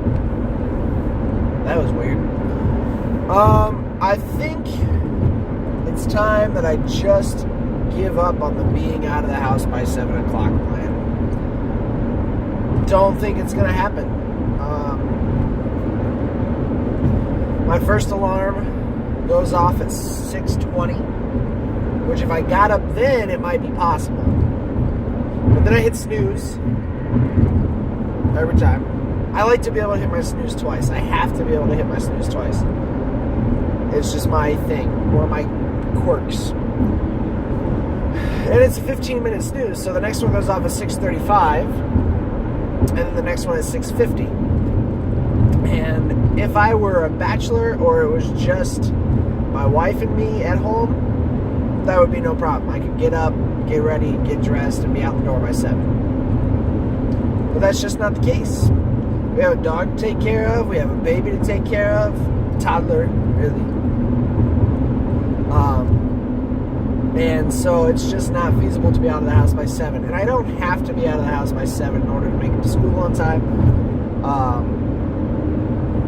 What? That was weird. I think it's time that I just give up on the being out of the house by 7 o'clock plan. Don't think it's going to happen. My first alarm goes off at 6:20, which if I got up then, it might be possible. But then I hit snooze every time. I like to be able to hit my snooze twice. I have to be able to hit my snooze twice. It's just my thing, one of my quirks. And it's a 15-minute snooze, so the next one goes off at 6:35, and then the next one is 6:50. And if I were a bachelor or it was just my wife and me at home, that would be no problem. I could get up, get ready, get dressed, and be out the door by 7. But that's just not the case. We have a dog to take care of. We have a baby to take care of. A toddler, really. And so it's just not feasible to be out of the house by 7. And I don't have to be out of the house by 7 in order to make it to school on time.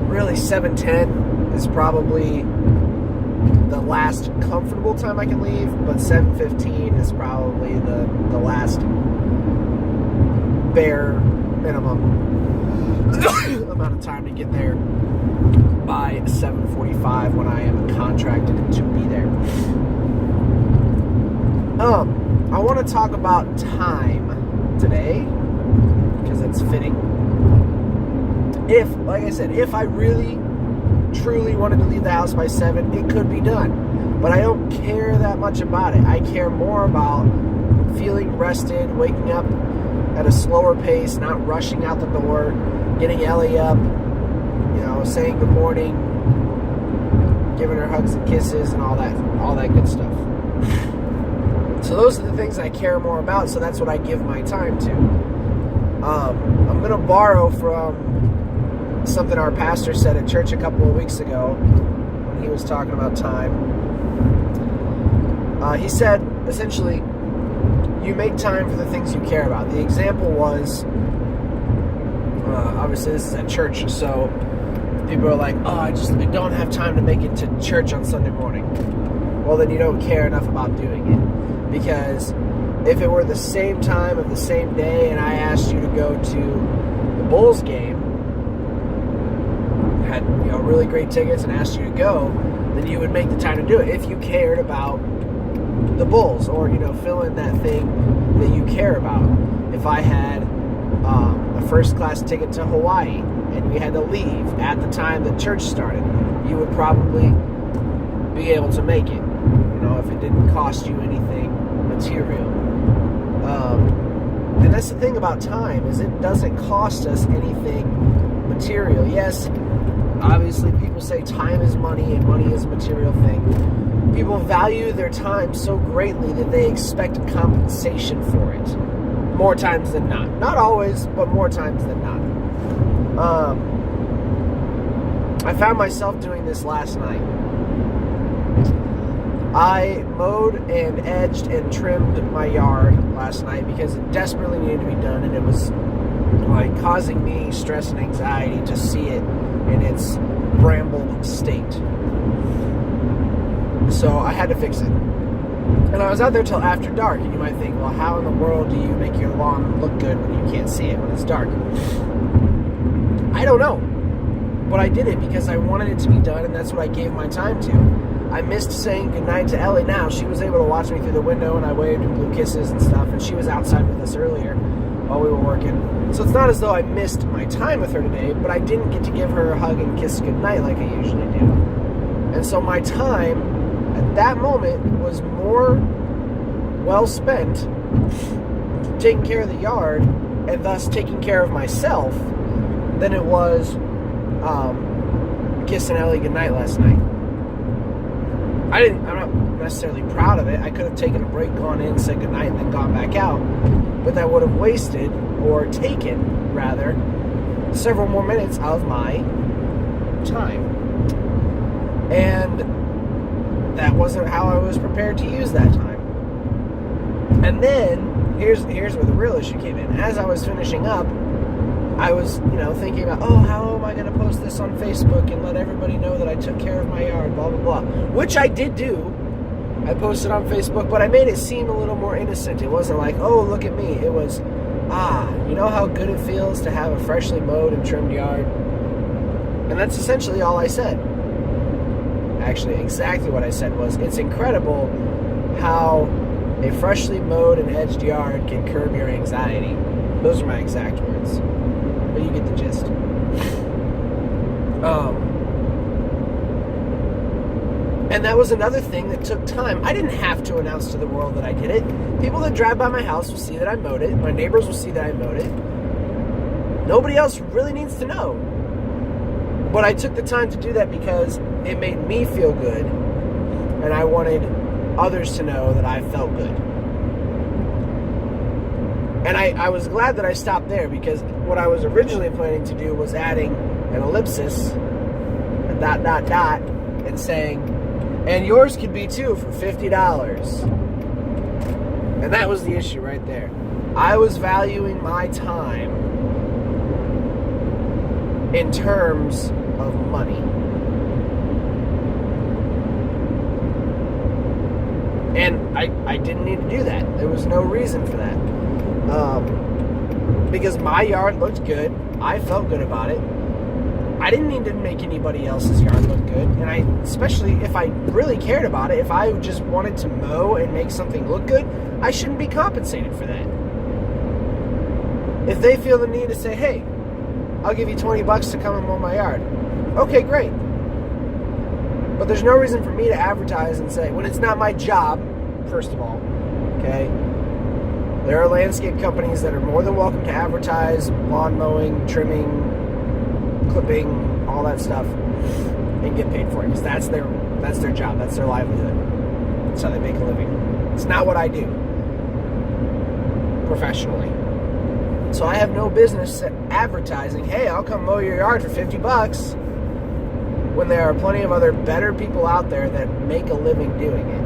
Really, 7:10 is probably the last comfortable time I can leave, but 7:15 is probably the last bare minimum amount of time to get there by 7:45 when I am contracted to be there. I want to talk about time today because it's fitting. Like I said, if I really truly wanted to leave the house by 7, it could be done. But I don't care that much about it. I care more about feeling rested, waking up at a slower pace, not rushing out the door, getting Ellie up, saying good morning, giving her hugs and kisses and all that good stuff. So those are the things I care more about, so that's what I give my time to. I'm going to borrow from something our pastor said at church a couple of weeks ago when he was talking about time. He said, essentially, you make time for the things you care about. The example was, obviously this is at church, so people are like, I don't have time to make it to church on Sunday morning. Well, then you don't care enough about doing it. Because if it were the same time of the same day and I asked you to go to the Bulls game, had really great tickets and asked you to go, then you would make the time to do it if you cared about the Bulls or fill in that thing that you care about. If I had a first class ticket to Hawaii and we had to leave at the time that church started, you would probably be able to make it, if it didn't cost you anything material. And that's the thing about time, is it doesn't cost us anything material. Yes, obviously people say time is money and money is a material thing. People value their time so greatly that they expect compensation for it. More times than not. Not always, but more times than not. I found myself doing this last night. I mowed and edged and trimmed my yard last night because it desperately needed to be done, and it was causing me stress and anxiety to see it in its brambled state. So I had to fix it. And I was out there till after dark, and you might think, well, how in the world do you make your lawn look good when you can't see it when it's dark? I don't know. But I did it because I wanted it to be done, and that's what I gave my time to. I missed saying goodnight to Ellie now. She was able to watch me through the window, and I waved and blew kisses and stuff, and she was outside with us earlier while we were working. So it's not as though I missed my time with her today, but I didn't get to give her a hug and kiss goodnight like I usually do. And so my time at that moment was more well spent taking care of the yard and thus taking care of myself than it was kissing Ellie goodnight last night. I'm not necessarily proud of it. I could have taken a break, gone in, said goodnight, and then gone back out. But that would have wasted, or taken, rather, several more minutes of my time. And that wasn't how I was prepared to use that time. And then, here's where the real issue came in. As I was finishing up, I was, thinking about, how am I going to post this on Facebook and let everybody know that I took care of my yard, blah, blah, blah. Which I did do. I posted on Facebook, but I made it seem a little more innocent. It wasn't like, oh, look at me. It was, you know how good it feels to have a freshly mowed and trimmed yard? And that's essentially all I said. Actually, exactly what I said was, it's incredible how a freshly mowed and edged yard can curb your anxiety. Those are my exact words. But you get the gist. And that was another thing that took time. I didn't have to announce to the world that I did it. People that drive by my house will see that I mowed it. My neighbors will see that I mowed it. Nobody else really needs to know. But I took the time to do that because it made me feel good. And I wanted others to know that I felt good. And I was glad that I stopped there, because what I was originally planning to do was adding an ellipsis, a ... and saying, and yours could be too for $50. And that was the issue right there. I was valuing my time in terms of money. And I didn't need to do that. There was no reason for that. Because my yard looked good. I felt good about it. I didn't need to make anybody else's yard look good. And especially if I really cared about it, if I just wanted to mow and make something look good, I shouldn't be compensated for that. If they feel the need to say, hey, I'll give you $20 to come and mow my yard. Okay, great. But there's no reason for me to advertise and say, when it's not my job, first of all, okay? There are landscape companies that are more than welcome to advertise lawn mowing, trimming, clipping, all that stuff, and get paid for it, because that's their job, that's their livelihood. That's how they make a living. It's not what I do professionally. So I have no business advertising, hey, I'll come mow your yard for $50, when there are plenty of other better people out there that make a living doing it.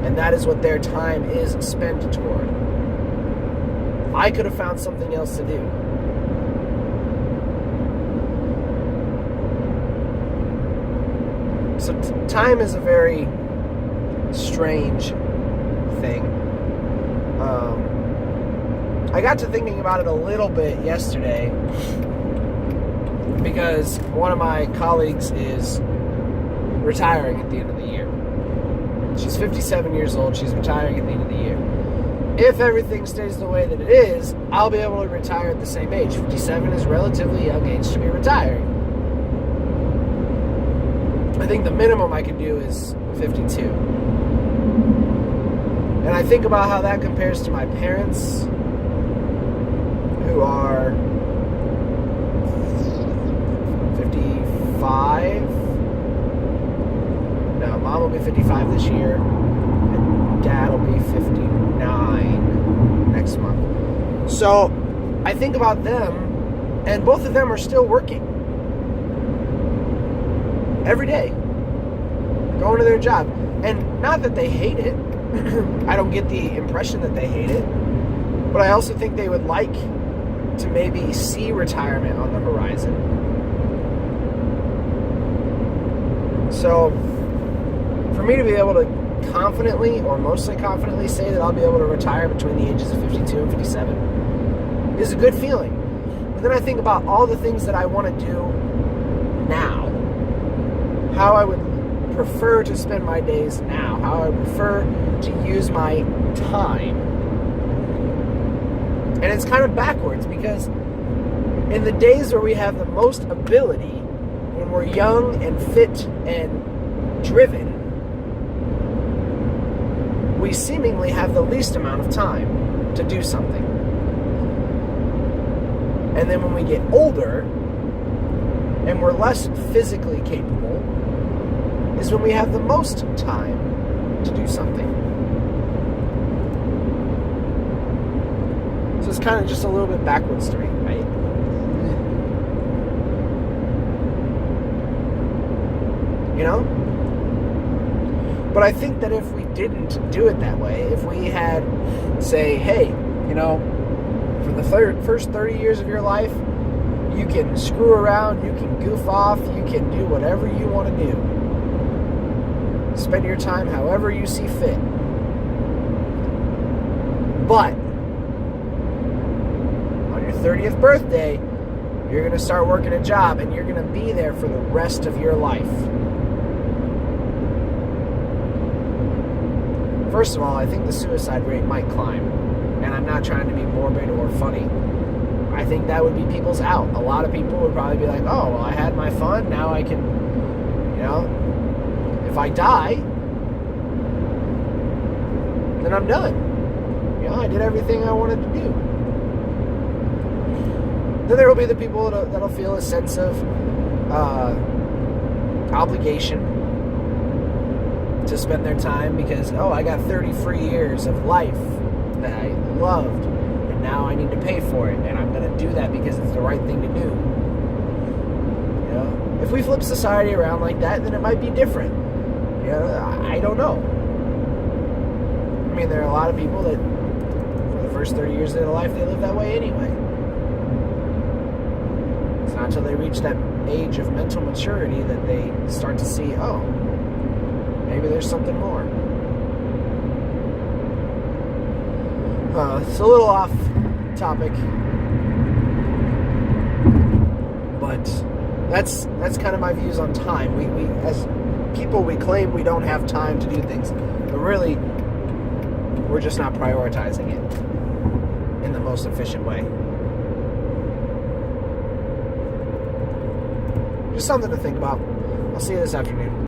And that is what their time is spent toward. I could have found something else to do. So time is a very strange thing. I got to thinking about it a little bit yesterday, because one of my colleagues is retiring at the end of the year. She's 57 years old. She's retiring at the end of the year. If everything stays the way that it is, I'll be able to retire at the same age. 57 is a relatively young age to be retiring. I think the minimum I can do is 52. And I think about how that compares to my parents, who are 55. No, Mom will be 55 this year, and Dad will be 59 next month. So I think about them, and both of them are still working every day, going to their job. And not that they hate it. I don't get the impression that they hate it. But I also think they would like to maybe see retirement on the horizon. So for me to be able to confidently, or mostly confidently, say that I'll be able to retire between the ages of 52 and 57 is a good feeling. But then I think about all the things that I want to do now, how I would prefer to spend my days now, how I prefer to use my time. And it's kind of backwards, because in the days where we have the most ability, when we're young and fit and driven, we seemingly have the least amount of time to do something. And then when we get older and we're less physically capable, is when we have the most time to do something. So it's kind of just a little bit backwards to me, right? You know? But I think that if we didn't do it that way, if we had, say, hey, for the first 30 years of your life, You can screw around, you can goof off, you can do whatever you want to do. Spend your time however you see fit. But on your 30th birthday, you're going to start working a job and you're going to be there for the rest of your life. First of all, I think the suicide rate might climb. And I'm not trying to be morbid or funny. I think that would be people's out. A lot of people would probably be like, oh, well, I had my fun. Now I can, if I die, then I'm done. I did everything I wanted to do. Then there will be the people that'll feel a sense of obligation to spend their time because, I got 30 free years of life that I loved, and now I need to pay for it, and I'm going to do that because it's the right thing to do. If we flip society around like that, then it might be different. I don't know. I mean, there are a lot of people that for the first 30 years of their life, they live that way anyway. It's not until they reach that age of mental maturity that they start to see, maybe there's something more. It's a little off topic, but that's kind of my views on time. We as people, we claim we don't have time to do things, but really, we're just not prioritizing it in the most efficient way. Just something to think about. I'll see you this afternoon.